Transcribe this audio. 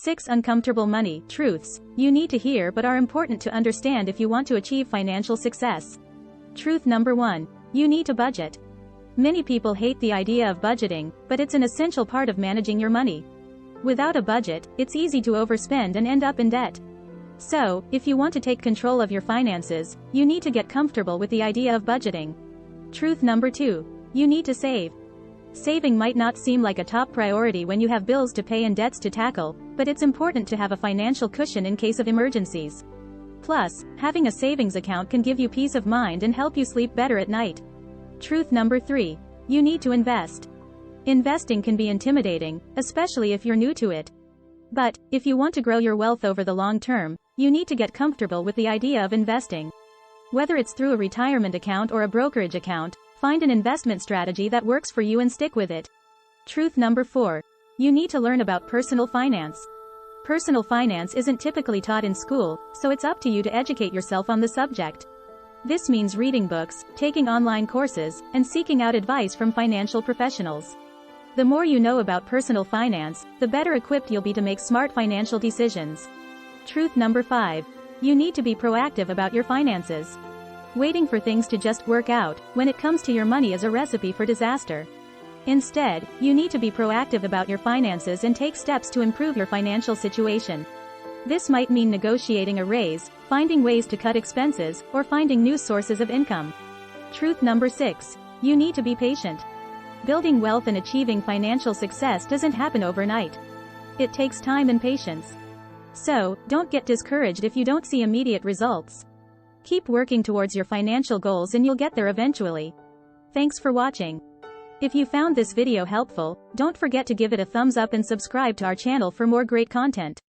6 Uncomfortable money truths you need to hear but are important to understand if you want to achieve financial success. Truth number 1. You need to budget. Many people hate the idea of budgeting, but it's an essential part of managing your money. Without a budget, it's easy to overspend and end up in debt. So, if you want to take control of your finances, you need to get comfortable with the idea of budgeting. Truth number 2. You need to save. Saving might not seem like a top priority when you have bills to pay and debts to tackle, but it's important to have a financial cushion in case of emergencies. Plus, having a savings account can give you peace of mind and help you sleep better at night. Truth number 3. You need to invest. Investing can be intimidating, especially if you're new to it. But, if you want to grow your wealth over the long term, you need to get comfortable with the idea of investing. Whether it's through a retirement account or a brokerage account, find an investment strategy that works for you and stick with it. Truth number 4. You need to learn about personal finance. Personal finance isn't typically taught in school, so it's up to you to educate yourself on the subject. This means reading books, taking online courses, and seeking out advice from financial professionals. The more you know about personal finance, the better equipped you'll be to make smart financial decisions. Truth number 5. You need to be proactive about your finances. Waiting for things to just work out, when it comes to your money, is a recipe for disaster. Instead, you need to be proactive about your finances and take steps to improve your financial situation. This might mean negotiating a raise, finding ways to cut expenses, or finding new sources of income. Truth number 6. You need to be patient. Building wealth and achieving financial success doesn't happen overnight. It takes time and patience. So, don't get discouraged if you don't see immediate results. Keep working towards your financial goals and you'll get there eventually. Thanks for watching. If you found this video helpful, don't forget to give it a thumbs up and subscribe to our channel for more great content.